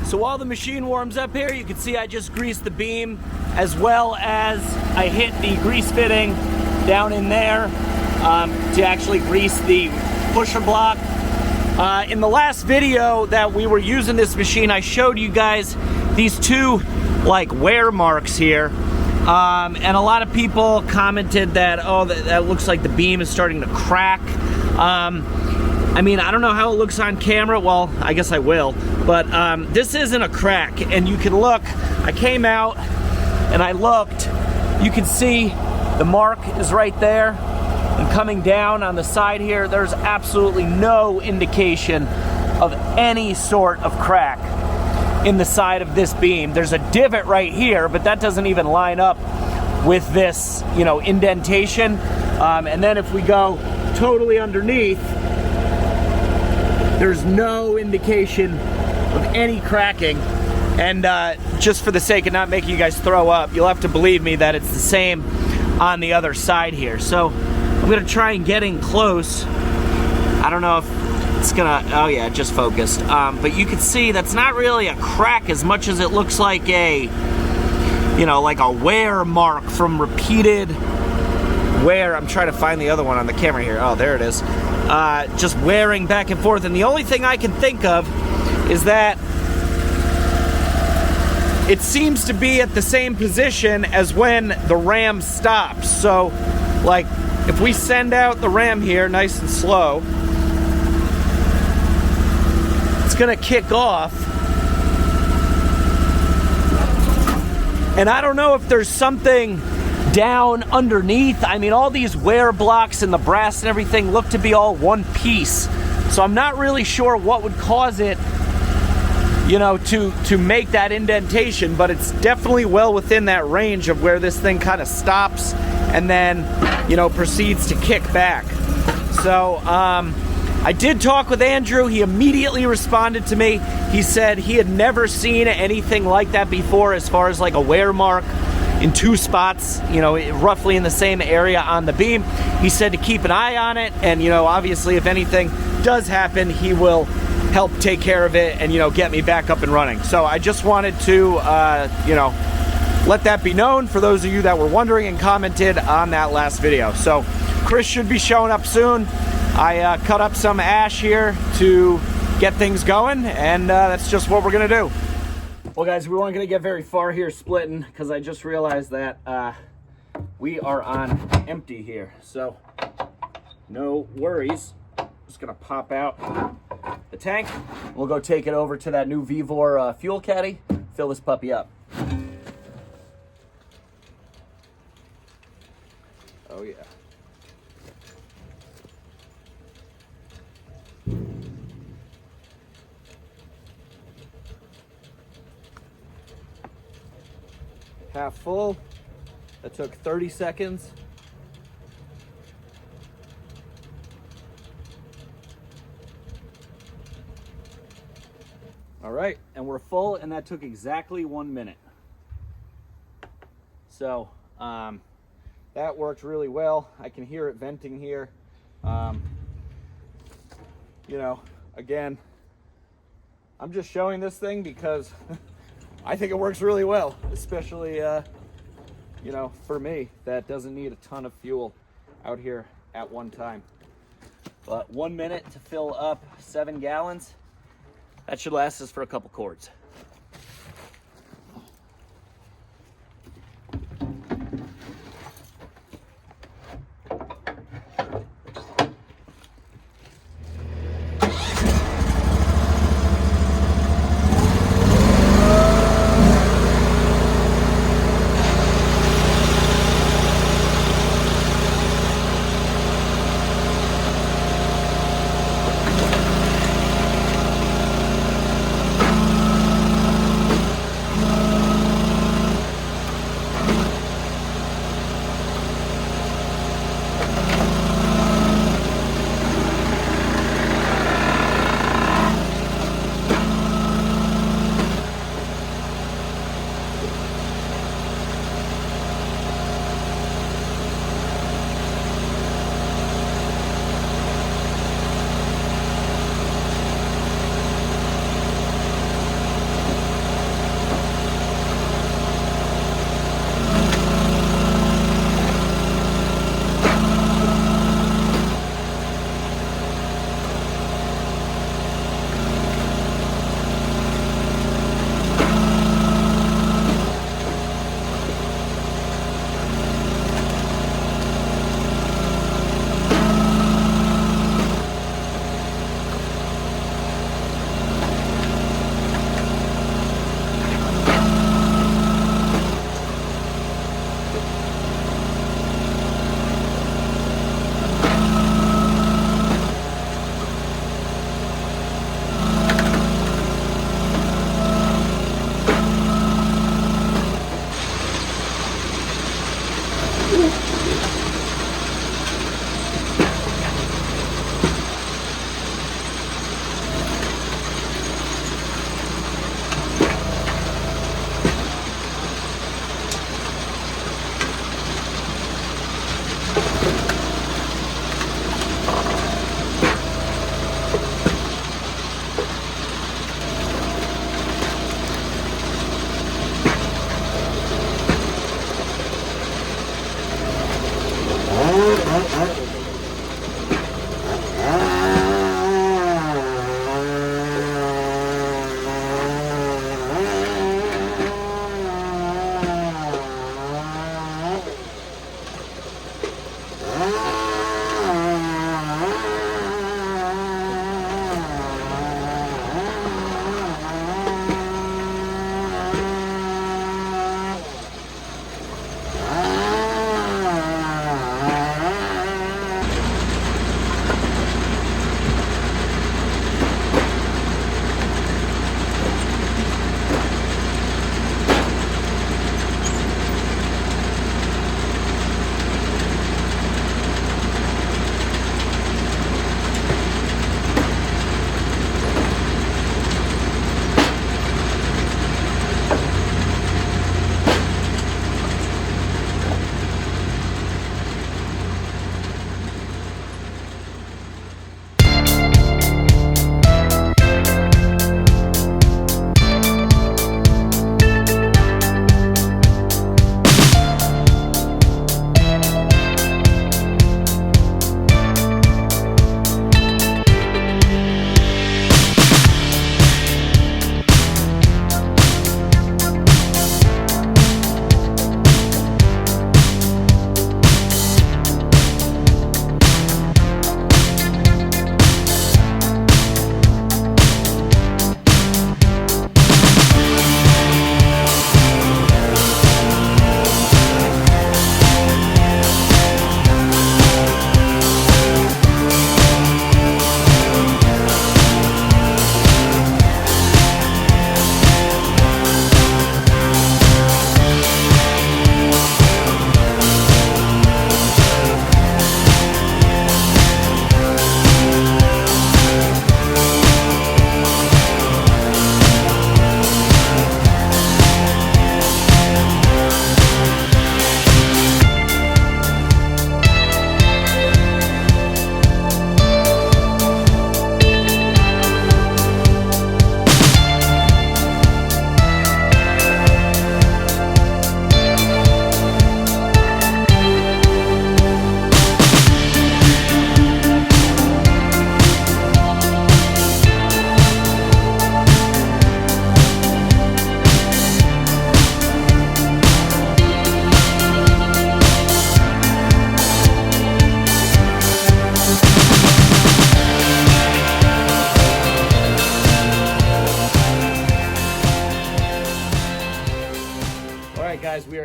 So while the machine warms up here, you can see I just greased the beam, as well as I hit the grease fitting down in there to actually grease the pusher block. In the last video that we were using this machine, I showed you guys these two like wear marks here. And a lot of people commented that, oh, that looks like the beam is starting to crack. I mean, I don't know how it looks on camera. Well, I guess I will. But this isn't a crack. And you can look, I came out and I looked. You can see the mark is right there. And coming down on the side here, there's absolutely no indication of any sort of crack in the side of this beam. There's a divot right here, but that doesn't even line up with this, you know, indentation. And then if we go totally underneath, there's no indication of any cracking. And just for the sake of not making you guys throw up, you'll have to believe me that it's the same on the other side here. So I'm gonna try and get in close. I don't know if it's gonna, oh yeah, it just focused. But you can see that's not really a crack as much as it looks like a, you know, like a wear mark from repeated wear. I'm trying to find the other one on the camera here. Oh, there it is. Just wearing back and forth. And the only thing I can think of is that it seems to be at the same position as when the ram stops. So, like, if we send out the ram here nice and slow, it's gonna kick off. And I don't know if there's something down underneath. I mean, all these wear blocks and the brass and everything look to be all one piece. So I'm not really sure what would cause it, you know, to make that indentation, but it's definitely well within that range of where this thing kind of stops and then, you know, proceeds to kick back. So I did talk with Andrew. He immediately responded to me. He said he had never seen anything like that before, as far as like a wear mark in two spots, you know, roughly in the same area on the beam. He said to keep an eye on it, and, you know, obviously if anything does happen, he will help take care of it and, you know, get me back up and running. So I just wanted to, you know, let that be known for those of you that were wondering and commented on that last video. So Chris should be showing up soon. I cut up some ash here to get things going, and that's just what we're gonna do. Well, guys, we weren't gonna get very far here splitting, because I just realized that we are on empty here. So no worries. Just gonna pop out the tank. We'll go take it over to that new Vevor fuel caddy, fill this puppy up. Oh yeah. Half full. That took 30 seconds. All right, and we're full, and that took exactly 1 minute. So that worked really well. I can hear it venting here. You know, again, I'm just showing this thing because I think it works really well, especially, you know, for me, that doesn't need a ton of fuel out here at one time. But 1 minute to fill up 7 gallons, that should last us for a couple quarts.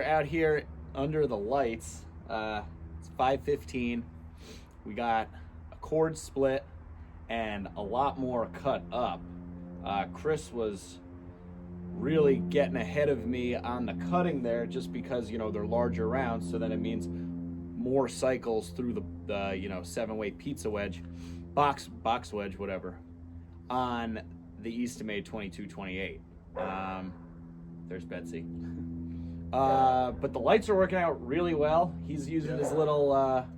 are out here under the lights. It's 5:15. We got a cord split and a lot more cut up. Chris was really getting ahead of me on the cutting there, just because, you know, they're larger rounds, so then it means more cycles through the you know, 7-way pizza wedge, box wedge, whatever, on the Eastonmade 2228. There's Betsy. But the lights are working out really well. He's using his little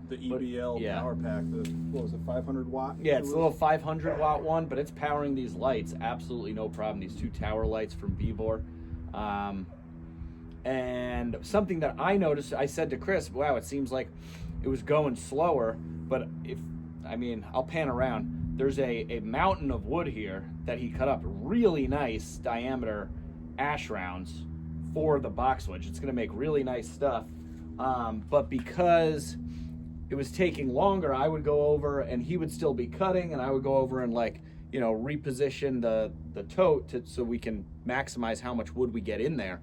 the EBL power pack. What was it, 500 watt? Yeah, it's a little 500 watt one, but it's powering these lights absolutely no problem. These 2 tower lights from Vibor. And something that I noticed, I said to Chris, wow, it seems like it was going slower, but I'll pan around. There's a mountain of wood here that he cut up, really nice diameter ash rounds for the box wedge. It's gonna make really nice stuff. But because it was taking longer, I would go over and he would still be cutting, and I would go over and, like, you know, reposition the tote so we can maximize how much wood we get in there.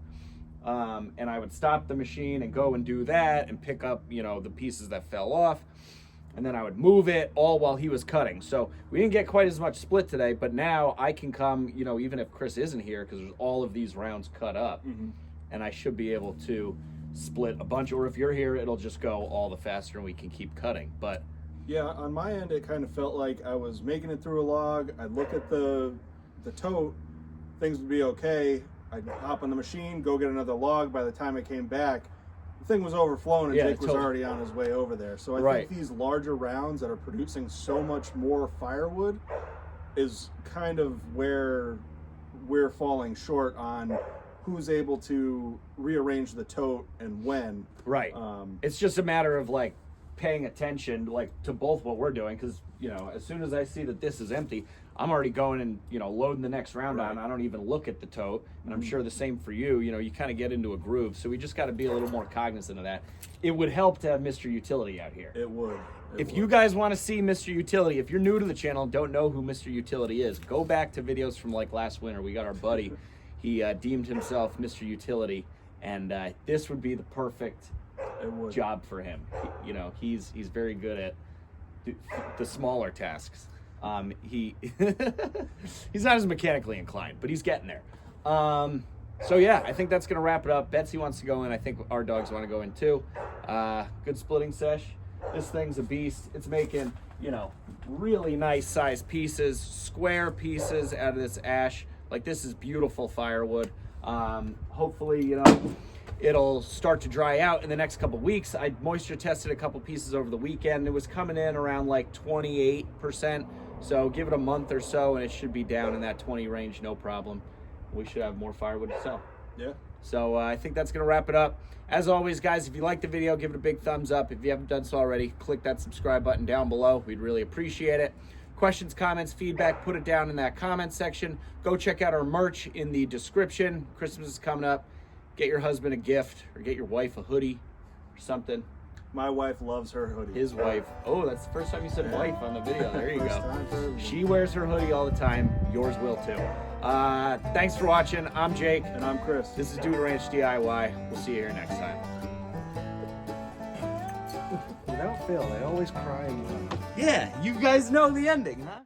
And I would stop the machine and go and do that and pick up, you know, the pieces that fell off, and then I would move it all while he was cutting. So we didn't get quite as much split today, but now I can come, you know, even if Chris isn't here, because there's all of these rounds cut up, and I should be able to split a bunch, or if you're here, it'll just go all the faster and we can keep cutting. But yeah, on my end, it kind of felt like I was making it through a log. I'd look at the tote, things would be okay. I'd hop on the machine, go get another log. By the time I came back, the thing was overflowing, and Jake was already on his way over there. So I think these larger rounds that are producing so much more firewood is kind of where we're falling short on who's able to rearrange the tote and when. Right. It's just a matter of, like, paying attention, like, to both what we're doing, because, you know, as soon as I see that this is empty, I'm already going and, you know, loading the next round on. I don't even look at the tote, and I'm sure the same for you. You know, you kind of get into a groove, so we just got to be a little more cognizant of that. It would help to have Mr. Utility out here. It would. If you guys want to see Mr. Utility, if you're new to the channel and don't know who Mr. Utility is, go back to videos from, like, last winter. We got our buddy. He deemed himself Mr. Utility, and this would be the perfect job for him. You know, he's very good at the smaller tasks. He's not as mechanically inclined, but he's getting there. So yeah, I think that's gonna wrap it up. Betsy wants to go in. I think our dogs want to go in too. Good splitting sesh. This thing's a beast. It's making, you know, really nice size pieces, square pieces out of this ash. Like, this is beautiful firewood. Hopefully, you know, it'll start to dry out in the next couple weeks. I moisture tested a couple pieces over the weekend. It was coming in around like 28%. So give it a month or so and it should be down in that 20 range, no problem. We should have more firewood to sell. Yeah. So I think that's gonna wrap it up. As always, guys, if you like the video, give it a big thumbs up. If you haven't done so already, click that subscribe button down below. We'd really appreciate it. Questions, comments, feedback, put it down in that comment section. Go check out our merch in the description. Christmas is coming up. Get your husband a gift, or get your wife a hoodie or something. My wife loves her hoodie. His wife. Oh, that's the first time you said wife on the video. There you go. She wears her hoodie all the time. Yours will too. Thanks for watching. I'm Jake. And I'm Chris. This is Dude Ranch DIY. We'll see you here next time. Without fail, they always cry and run. Yeah, you guys know the ending, huh?